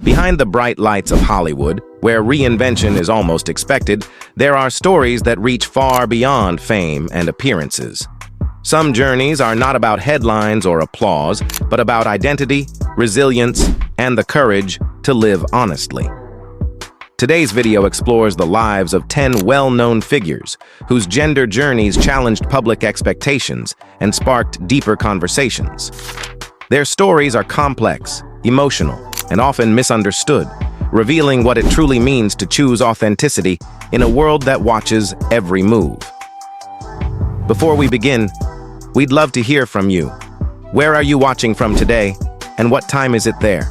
Behind the bright lights of Hollywood, where reinvention is almost expected, there are stories that reach far beyond fame and appearances. Some journeys are not about headlines or applause, but about identity, resilience, and the courage to live honestly. Today's video explores the lives of 10 well-known figures whose gender journeys challenged public expectations and sparked deeper conversations. Their stories are complex, emotional, and often misunderstood, revealing what it truly means to choose authenticity in a world that watches every move. Before we begin, we'd love to hear from you. Where are you watching from today, and what time is it there?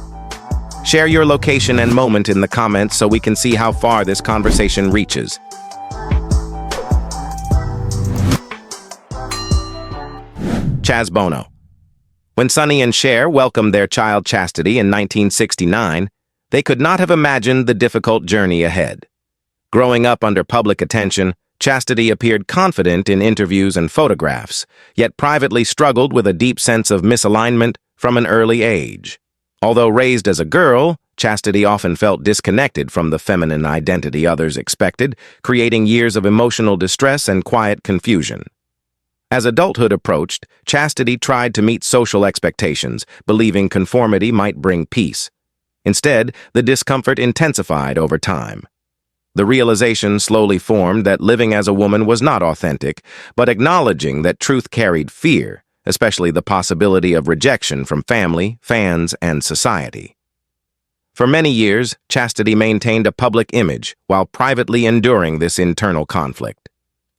Share your location and moment in the comments so we can see how far this conversation reaches. Chaz Bono. When Sonny and Cher welcomed their child Chastity in 1969, they could not have imagined the difficult journey ahead. Growing up under public attention, Chastity appeared confident in interviews and photographs, yet privately struggled with a deep sense of misalignment from an early age. Although raised as a girl, Chastity often felt disconnected from the feminine identity others expected, creating years of emotional distress and quiet confusion. As adulthood approached, Chastity tried to meet social expectations, believing conformity might bring peace. Instead, the discomfort intensified over time. The realization slowly formed that living as a woman was not authentic, but acknowledging that truth carried fear, especially the possibility of rejection from family, fans, and society. For many years, Chastity maintained a public image while privately enduring this internal conflict.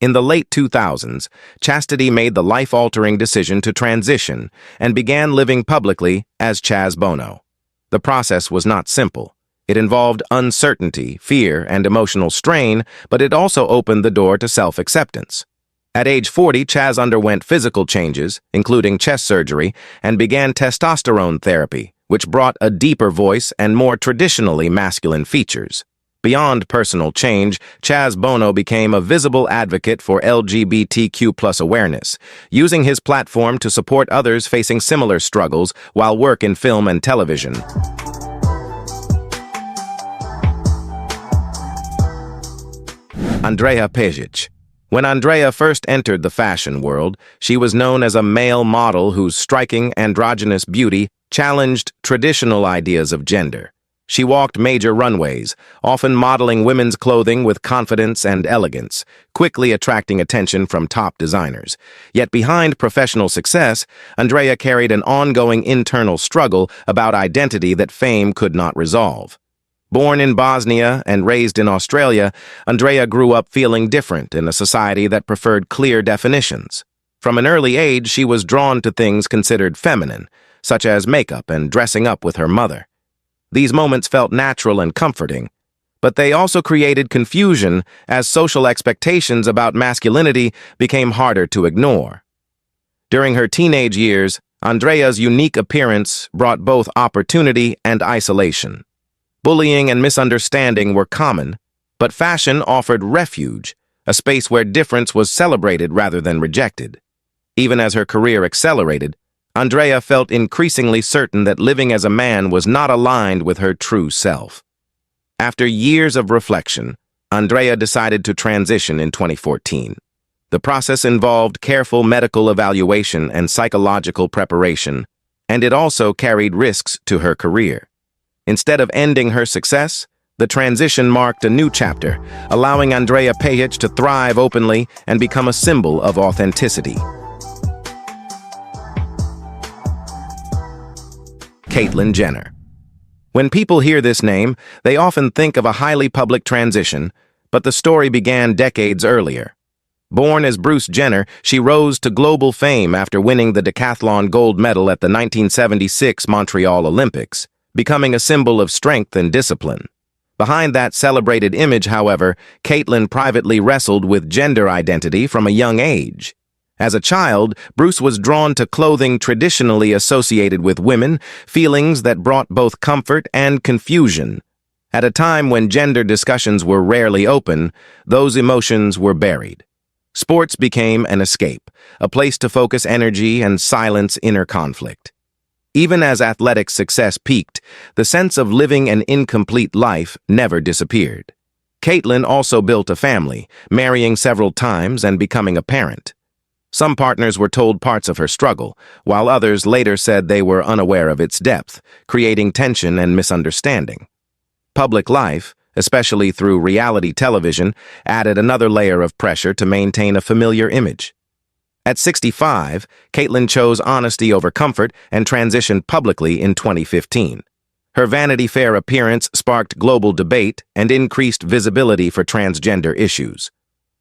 In the late 2000s, Chastity made the life-altering decision to transition and began living publicly as Chaz Bono. The process was not simple. It involved uncertainty, fear, and emotional strain, but it also opened the door to self-acceptance. At age 40, Chaz underwent physical changes, including chest surgery, and began testosterone therapy, which brought a deeper voice and more traditionally masculine features. Beyond personal change, Chaz Bono became a visible advocate for LGBTQ+ awareness, using his platform to support others facing similar struggles while work in film and television. Andreja Pejić. When Andreja first entered the fashion world, she was known as a male model whose striking androgynous beauty challenged traditional ideas of gender. She walked major runways, often modeling women's clothing with confidence and elegance, quickly attracting attention from top designers. Yet behind professional success, Andreja carried an ongoing internal struggle about identity that fame could not resolve. Born in Bosnia and raised in Australia, Andreja grew up feeling different in a society that preferred clear definitions. From an early age, she was drawn to things considered feminine, such as makeup and dressing up with her mother. These moments felt natural and comforting, but they also created confusion as social expectations about masculinity became harder to ignore. During her teenage years, Andreja's unique appearance brought both opportunity and isolation. Bullying and misunderstanding were common, but fashion offered refuge, a space where difference was celebrated rather than rejected. Even as her career accelerated, Andreja felt increasingly certain that living as a man was not aligned with her true self. After years of reflection, Andreja decided to transition in 2014. The process involved careful medical evaluation and psychological preparation, and it also carried risks to her career. Instead of ending her success, the transition marked a new chapter, allowing Andreja Pejić to thrive openly and become a symbol of authenticity. Caitlyn Jenner. When people hear this name, they often think of a highly public transition, but the story began decades earlier. Born as Bruce Jenner, she rose to global fame after winning the decathlon gold medal at the 1976 Montreal Olympics, becoming a symbol of strength and discipline. Behind that celebrated image, however, Caitlyn privately wrestled with gender identity from a young age. As a child, Bruce was drawn to clothing traditionally associated with women, feelings that brought both comfort and confusion. At a time when gender discussions were rarely open, those emotions were buried. Sports became an escape, a place to focus energy and silence inner conflict. Even as athletic success peaked, the sense of living an incomplete life never disappeared. Caitlyn also built a family, marrying several times and becoming a parent. Some partners were told parts of her struggle, while others later said they were unaware of its depth, creating tension and misunderstanding. Public life, especially through reality television, added another layer of pressure to maintain a familiar image. At 65, Caitlyn chose honesty over comfort and transitioned publicly in 2015. Her Vanity Fair appearance sparked global debate and increased visibility for transgender issues.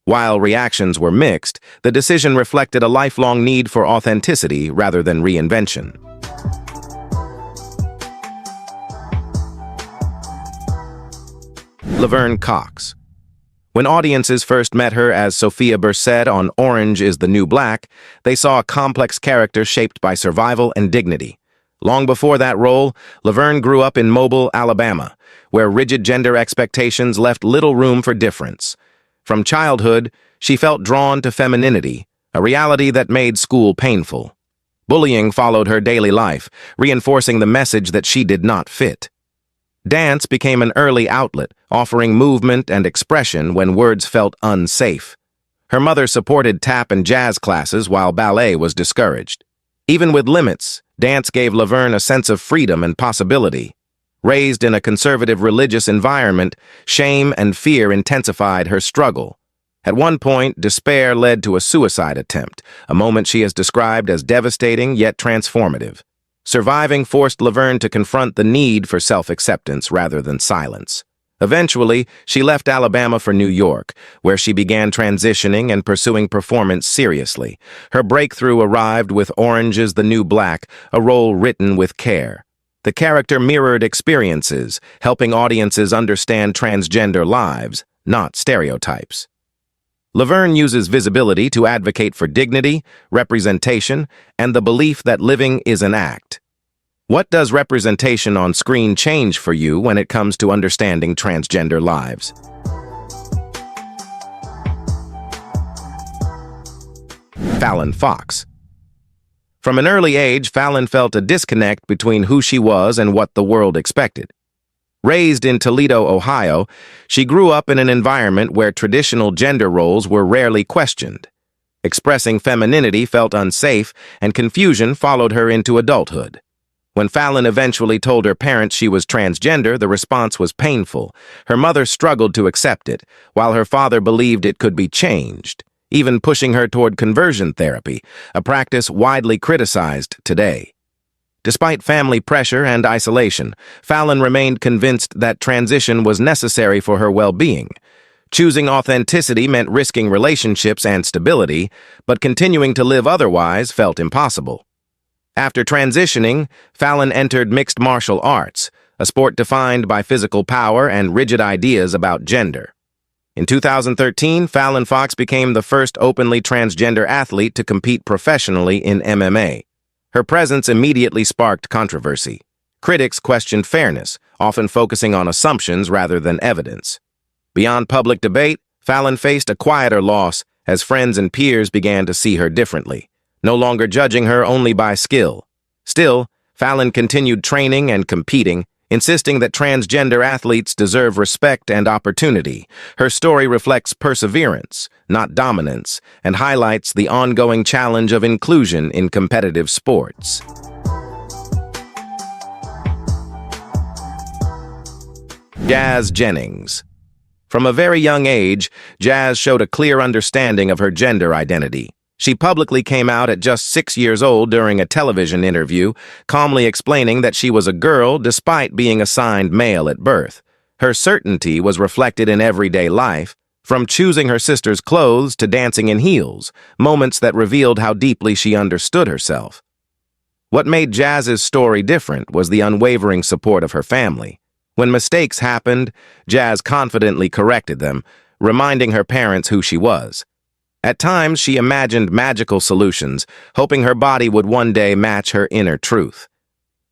While reactions were mixed, the decision reflected a lifelong need for authenticity rather than reinvention. Laverne Cox. When audiences first met her as Sophia Bursed on Orange is the New Black, they saw a complex character shaped by survival and dignity. Long before that role, Laverne grew up in Mobile, Alabama, where rigid gender expectations left little room for difference. From childhood, she felt drawn to femininity, a reality that made school painful. Bullying followed her daily life, reinforcing the message that she did not fit. Dance became an early outlet, offering movement and expression when words felt unsafe. Her mother supported tap and jazz classes while ballet was discouraged. Even with limits, dance gave Laverne a sense of freedom and possibility. Raised in a conservative religious environment, shame and fear intensified her struggle. At one point, despair led to a suicide attempt, a moment she has described as devastating yet transformative. Surviving forced Laverne to confront the need for self-acceptance rather than silence. Eventually, she left Alabama for New York, where she began transitioning and pursuing performance seriously. Her breakthrough arrived with Orange is the New Black, a role written with care. The character mirrored experiences, helping audiences understand transgender lives, not stereotypes. Laverne uses visibility to advocate for dignity, representation, and the belief that living is an act. What does representation on screen change for you when it comes to understanding transgender lives? Fallon Fox. From an early age, Fallon felt a disconnect between who she was and what the world expected. Raised in Toledo, Ohio, she grew up in an environment where traditional gender roles were rarely questioned. Expressing femininity felt unsafe, and confusion followed her into adulthood. When Fallon eventually told her parents she was transgender, the response was painful. Her mother struggled to accept it, while her father believed it could be changed, even pushing her toward conversion therapy, a practice widely criticized today. Despite family pressure and isolation, Fallon remained convinced that transition was necessary for her well-being. Choosing authenticity meant risking relationships and stability, but continuing to live otherwise felt impossible. After transitioning, Fallon entered mixed martial arts, a sport defined by physical power and rigid ideas about gender. In 2013, Fallon Fox became the first openly transgender athlete to compete professionally in MMA. Her presence immediately sparked controversy. Critics questioned fairness, often focusing on assumptions rather than evidence. Beyond public debate, Fallon faced a quieter loss as friends and peers began to see her differently, no longer judging her only by skill. Still, Fallon continued training and competing, insisting that transgender athletes deserve respect and opportunity. Her story reflects perseverance, not dominance, and highlights the ongoing challenge of inclusion in competitive sports. Jennings. From a very young age, Jazz showed a clear understanding of her gender identity. She publicly came out at just 6 years old during a television interview, calmly explaining that she was a girl despite being assigned male at birth. Her certainty was reflected in everyday life, from choosing her sister's clothes to dancing in heels, moments that revealed how deeply she understood herself. What made Jazz's story different was the unwavering support of her family. When mistakes happened, Jazz confidently corrected them, reminding her parents who she was. At times, she imagined magical solutions, hoping her body would one day match her inner truth.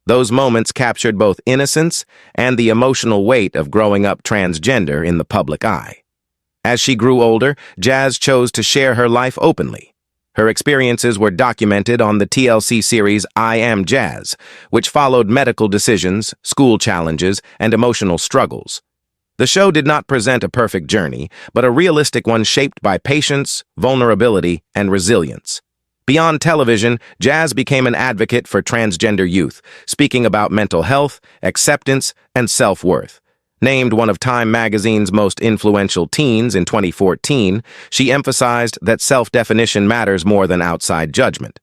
Those moments captured both innocence and the emotional weight of growing up transgender in the public eye. As she grew older, Jazz chose to share her life openly. Her experiences were documented on the TLC series I Am Jazz, which followed medical decisions, school challenges, and emotional struggles. The show did not present a perfect journey, but a realistic one shaped by patience, vulnerability, and resilience. Beyond television, Jazz became an advocate for transgender youth, speaking about mental health, acceptance, and self-worth. Named one of Time magazine's most influential teens in 2014, she emphasized that self-definition matters more than outside judgment.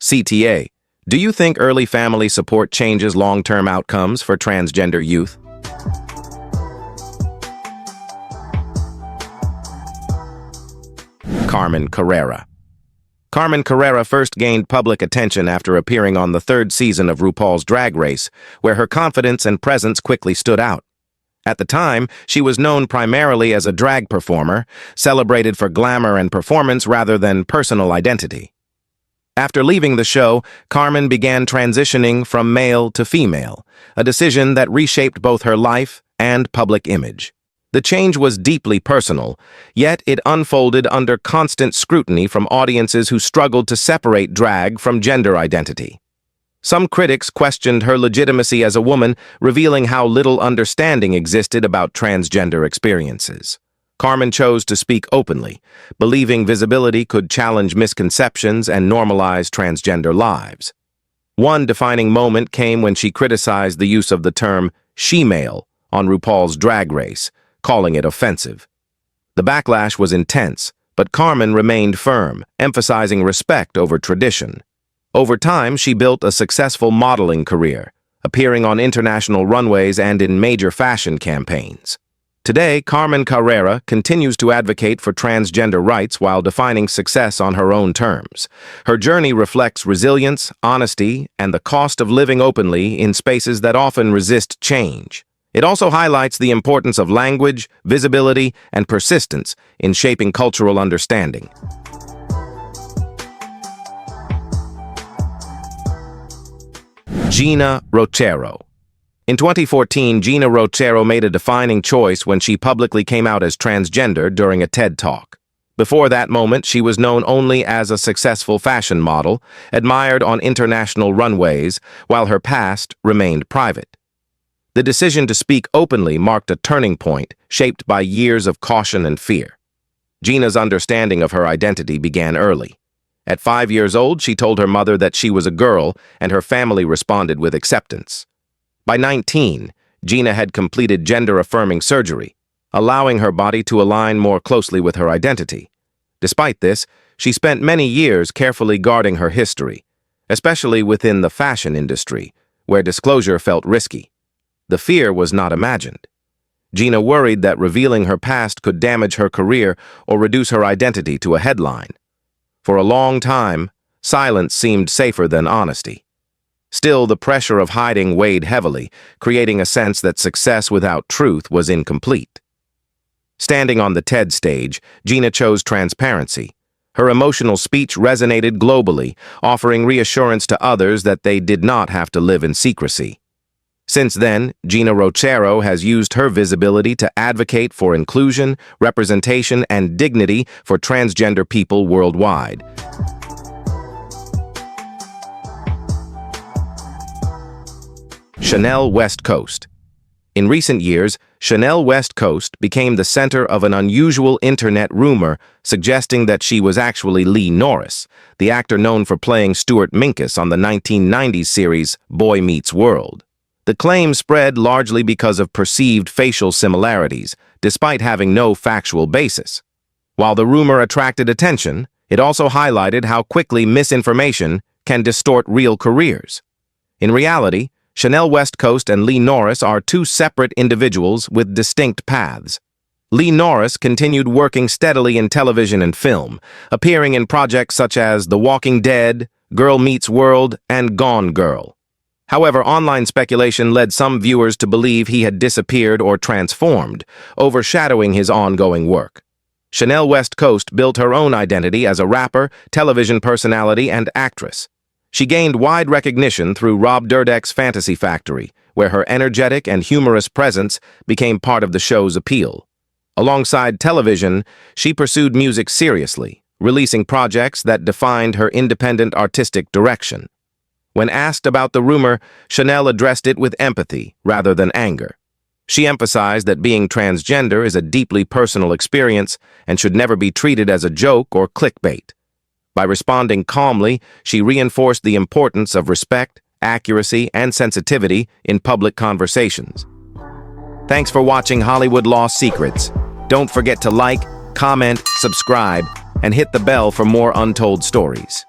CTA, do you think early family support changes long-term outcomes for transgender youth? Carmen Carrera. Carmen Carrera first gained public attention after appearing on the third season of RuPaul's Drag Race, where her confidence and presence quickly stood out. At the time, she was known primarily as a drag performer, celebrated for glamour and performance rather than personal identity. After leaving the show, Carmen began transitioning from male to female, a decision that reshaped both her life and public image. The change was deeply personal, yet it unfolded under constant scrutiny from audiences who struggled to separate drag from gender identity. Some critics questioned her legitimacy as a woman, revealing how little understanding existed about transgender experiences. Carmen chose to speak openly, believing visibility could challenge misconceptions and normalize transgender lives. One defining moment came when she criticized the use of the term she-male on RuPaul's Drag Race, calling it offensive. The backlash was intense, but Carmen remained firm, emphasizing respect over tradition. Over time, she built a successful modeling career, appearing on international runways and in major fashion campaigns. Today, Carmen Carrera continues to advocate for transgender rights while defining success on her own terms. Her journey reflects resilience, honesty, and the cost of living openly in spaces that often resist change. It also highlights the importance of language, visibility, and persistence in shaping cultural understanding. Geena Rocero. In 2014, Geena Rocero made a defining choice when she publicly came out as transgender during a TED Talk. Before that moment, she was known only as a successful fashion model, admired on international runways, while her past remained private. The decision to speak openly marked a turning point shaped by years of caution and fear. Geena's understanding of her identity began early. At 5 years old, she told her mother that she was a girl, and her family responded with acceptance. By 19, Geena had completed gender-affirming surgery, allowing her body to align more closely with her identity. Despite this, she spent many years carefully guarding her history, especially within the fashion industry, where disclosure felt risky. The fear was not imagined. Geena worried that revealing her past could damage her career or reduce her identity to a headline. For a long time, silence seemed safer than honesty. Still, the pressure of hiding weighed heavily, creating a sense that success without truth was incomplete. Standing on the TED stage, Geena chose transparency. Her emotional speech resonated globally, offering reassurance to others that they did not have to live in secrecy. Since then, Geena Rocero has used her visibility to advocate for inclusion, representation, and dignity for transgender people worldwide. Chanel West Coast. In recent years, Chanel West Coast became the center of an unusual internet rumor suggesting that she was actually Lee Norris, the actor known for playing Stuart Minkus on the 1990s series Boy Meets World. The claim spread largely because of perceived facial similarities, despite having no factual basis. While the rumor attracted attention, it also highlighted how quickly misinformation can distort real careers. In reality, Chanel West Coast and Lee Norris are two separate individuals with distinct paths. Lee Norris continued working steadily in television and film, appearing in projects such as The Walking Dead, Girl Meets World, and Gone Girl. However, online speculation led some viewers to believe he had disappeared or transformed, overshadowing his ongoing work. Chanel West Coast built her own identity as a rapper, television personality, and actress. She gained wide recognition through Rob Dyrdek's Fantasy Factory, where her energetic and humorous presence became part of the show's appeal. Alongside television, she pursued music seriously, releasing projects that defined her independent artistic direction. When asked about the rumor, Chanel addressed it with empathy rather than anger. She emphasized that being transgender is a deeply personal experience and should never be treated as a joke or clickbait. By responding calmly, she reinforced the importance of respect, accuracy, and sensitivity in public conversations. Thanks for watching Hollywood Law Secrets. Don't forget to like, comment, subscribe, and hit the bell for more untold stories.